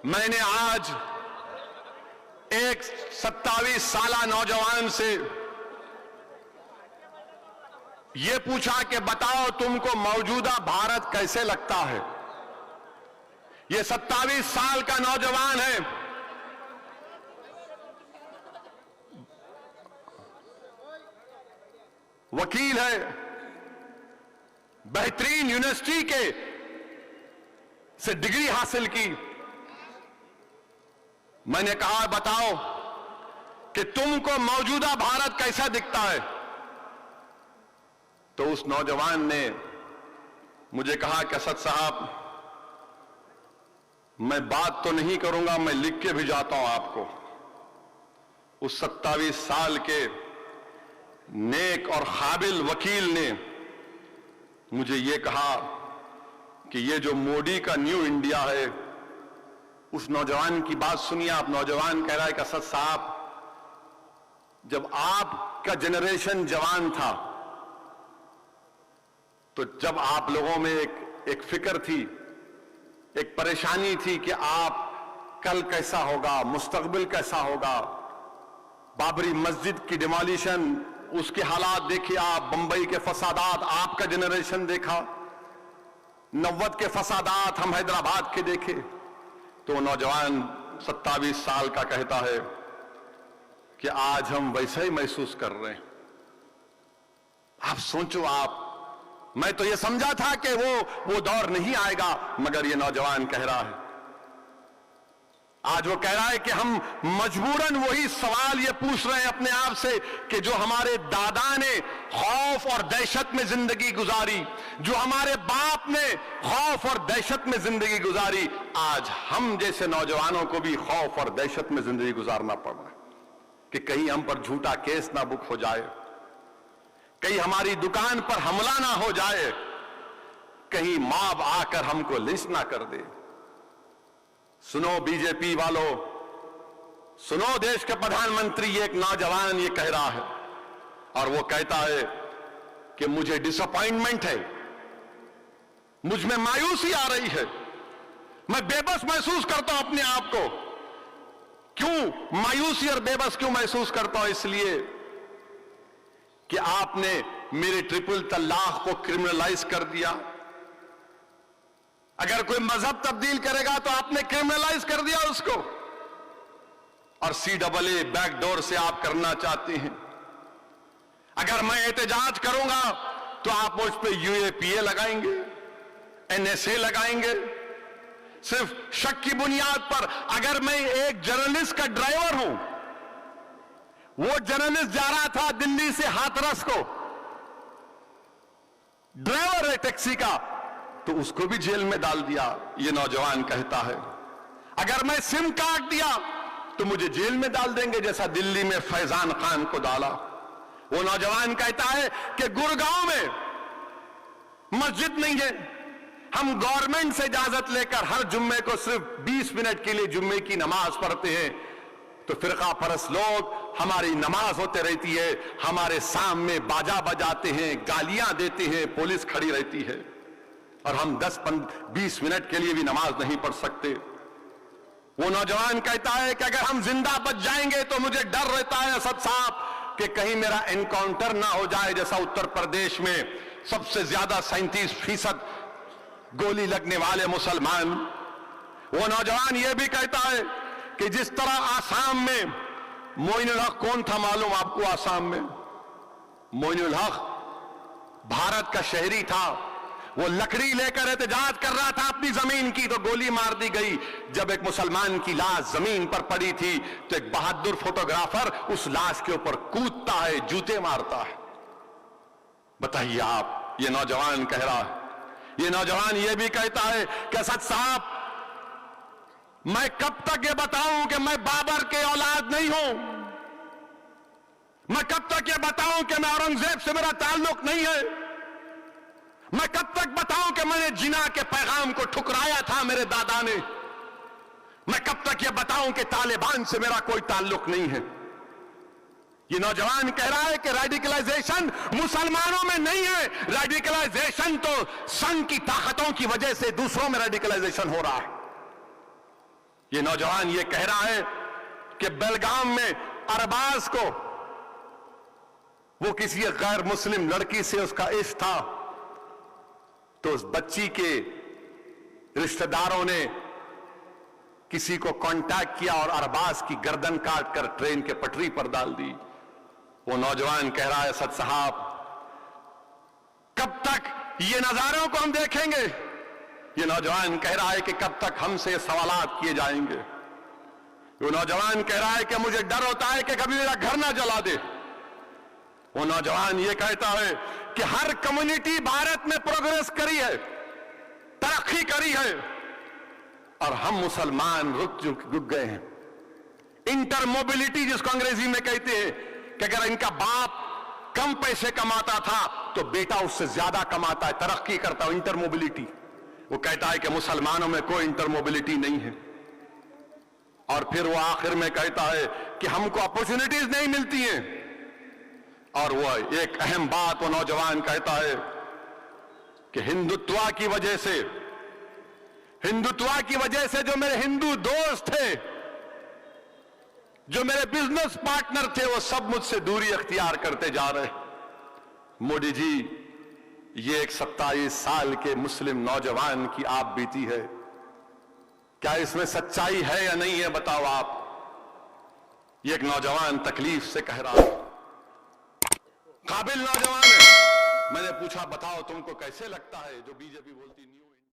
میں نے آج ایک 27 سالہ نوجوان سے یہ پوچھا کہ بتاؤ تم کو موجودہ بھارت کیسے لگتا ہے؟ یہ 27 سال کا نوجوان ہے، وکیل ہے، بہترین یونیورسٹی کے سے ڈگری حاصل کی۔ میں نے کہا بتاؤ کہ تم کو موجودہ بھارت کیسا دکھتا ہے؟ تو اس نوجوان نے مجھے کہا کہ اسد صاحب میں بات تو نہیں کروں گا، میں لکھ کے بھی جاتا ہوں آپ کو۔ اس 27 سال کے نیک اور قابل وکیل نے مجھے یہ کہا کہ یہ جو مودی کا نیو انڈیا ہے، اس نوجوان کی بات سنیے آپ۔ نوجوان کہہ رہا ہے کہ اسد صاحب جب آپ کا جنریشن جوان تھا تو جب آپ لوگوں میں ایک فکر تھی، ایک پریشانی تھی کہ آپ کل کیسا ہوگا، مستقبل کیسا ہوگا۔ بابری مسجد کی ڈیمولیشن، اس کے حالات دیکھیں آپ، بمبئی کے فسادات آپ کا جنریشن دیکھا، 90 کے فسادات ہم حیدرآباد کے دیکھے۔ تو نوجوان 27 سال کا کہتا ہے کہ آج ہم ویسا ہی محسوس کر رہے ہیں۔ آپ سوچو آپ، میں تو یہ سمجھا تھا کہ وہ دور نہیں آئے گا، مگر یہ نوجوان کہہ رہا ہے، آج وہ کہہ رہا ہے کہ ہم مجبوراً وہی سوال یہ پوچھ رہے ہیں اپنے آپ سے کہ جو ہمارے دادا نے خوف اور دہشت میں زندگی گزاری، جو ہمارے باپ نے خوف اور دہشت میں زندگی گزاری، آج ہم جیسے نوجوانوں کو بھی خوف اور دہشت میں زندگی گزارنا پڑ رہا ہے کہ کہیں ہم پر جھوٹا کیس نہ بک ہو جائے، کہیں ہماری دکان پر حملہ نہ ہو جائے، کہیں ماب آ کر ہم کو لنچ نہ کر دے۔ سنو بی جے پی والو، سنو دیش کے پردھان منتری، ایک نوجوان یہ کہہ رہا ہے اور وہ کہتا ہے کہ مجھے ڈس اپوائنٹمنٹ ہے، مجھ میں مایوسی آ رہی ہے، میں بے بس محسوس کرتا ہوں اپنے آپ کو۔ کیوں مایوسی اور بے بس کیوں محسوس کرتا ہوں؟ اس لیے کہ آپ نے میرے ٹرپل طلاق کو کرمنلائز کر دیا۔ اگر کوئی مذہب تبدیل کرے گا تو آپ نے کرمنلائز کر دیا اس کو، اور CAA بیک ڈور سے آپ کرنا چاہتے ہیں۔ اگر میں احتجاج کروں گا تو آپ مجھ پہ UAPA لگائیں گے، NSA لگائیں گے، صرف شک کی بنیاد پر۔ اگر میں ایک جرنلسٹ کا ڈرائیور ہوں، وہ جرنلسٹ جا رہا تھا دلی سے ہاتھرس کو، ڈرائیور ہے ٹیکسی کا، تو اس کو بھی جیل میں ڈال دیا۔ یہ نوجوان کہتا ہے اگر میں سم کاٹ دیا تو مجھے جیل میں ڈال دیں گے، جیسا دلی میں فیضان خان کو ڈالا۔ وہ نوجوان کہتا ہے کہ گڑگاؤں میں مسجد نہیں ہے، ہم گورنمنٹ سے اجازت لے کر ہر جمعے کو صرف 20 منٹ کے لیے جمعے کی نماز پڑھتے ہیں، تو فرقہ پرست لوگ ہماری نماز ہوتے رہتی ہے، ہمارے سامنے باجا بجاتے ہیں، گالیاں دیتے ہیں، پولیس کھڑی رہتی ہے، اور ہم 10-20 منٹ کے لیے بھی نماز نہیں پڑھ سکتے۔ وہ نوجوان کہتا ہے کہ اگر ہم زندہ بچ جائیں گے تو مجھے ڈر رہتا ہے اسد صاحب کہ کہیں میرا انکاؤنٹر نہ ہو جائے، جیسا اتر پردیش میں سب سے زیادہ 37% گولی لگنے والے مسلمان۔ وہ نوجوان یہ بھی کہتا ہے کہ جس طرح آسام میں معین الحق کون تھا معلوم آپ کو؟ آسام میں معین الحق بھارت کا شہری تھا، وہ لکڑی لے کر احتجاج کر رہا تھا اپنی زمین کی، تو گولی مار دی گئی۔ جب ایک مسلمان کی لاش زمین پر پڑی تھی تو ایک بہادر فوٹوگرافر اس لاش کے اوپر کودتا ہے، جوتے مارتا ہے۔ بتائیے آپ، یہ نوجوان کہہ رہا ہے۔ یہ نوجوان یہ بھی کہتا ہے کہ اسد صاحب میں کب تک یہ بتاؤں کہ میں بابر کے اولاد نہیں ہوں؟ میں کب تک یہ بتاؤں کہ میں اورنگزیب سے میرا تعلق نہیں ہے؟ میں کب تک بتاؤں کہ میں نے جنا کے پیغام کو ٹھکرایا تھا میرے دادا نے؟ میں کب تک یہ بتاؤں کہ طالبان سے میرا کوئی تعلق نہیں ہے؟ یہ نوجوان کہہ رہا ہے کہ ریڈیکلائزیشن مسلمانوں میں نہیں ہے، ریڈیکلائزیشن تو سنگ کی طاقتوں کی وجہ سے دوسروں میں ریڈیکلائزیشن ہو رہا ہے۔ یہ نوجوان یہ کہہ رہا ہے کہ بیلگام میں ارباز کو وہ کسی غیر مسلم لڑکی سے اس کا عشق تھا، تو اس بچی کے رشتہ داروں نے کسی کو کانٹیکٹ کیا اور ارباز کی گردن کاٹ کر ٹرین کے پٹری پر ڈال دی۔ وہ نوجوان کہہ رہا ہے اسد صاحب کب تک یہ نظاروں کو ہم دیکھیں گے؟ یہ نوجوان کہہ رہا ہے کہ کب تک ہم سے سوالات کیے جائیں گے؟ وہ نوجوان کہہ رہا ہے کہ مجھے ڈر ہوتا ہے کہ کبھی میرا گھر نہ جلا دے۔ وہ نوجوان یہ کہتا ہے کہ ہر کمیونٹی بھارت میں پروگریس کری ہے، ترقی کری ہے، اور ہم مسلمان رک گئے ہیں۔ انٹر موبلٹی جس کو انگریزی میں کہتے ہیں کہ اگر ان کا باپ کم پیسے کماتا تھا تو بیٹا اس سے زیادہ کماتا ہے، ترقی کرتا ہے، انٹر موبلٹی۔ وہ کہتا ہے کہ مسلمانوں میں کوئی انٹر موبلٹی نہیں ہے، اور پھر وہ آخر میں کہتا ہے کہ ہم کو اپورچونٹیز نہیں ملتی ہیں۔ اور وہ ایک اہم بات وہ نوجوان کہتا ہے کہ ہندوتوا کی وجہ سے جو میرے ہندو دوست تھے، جو میرے بزنس پارٹنر تھے، وہ سب مجھ سے دوری اختیار کرتے جا رہے۔ مودی جی، یہ ایک 27 سال کے مسلم نوجوان کی آپ بیتی ہے، کیا اس میں سچائی ہے یا نہیں ہے؟ بتاؤ آپ۔ یہ ایک نوجوان تکلیف سے کہہ رہا ہے، قابل نوجوان ہے۔ میں نے پوچھا بتاؤ تم کو کیسے لگتا ہے جو بی جے پی بولتی نیو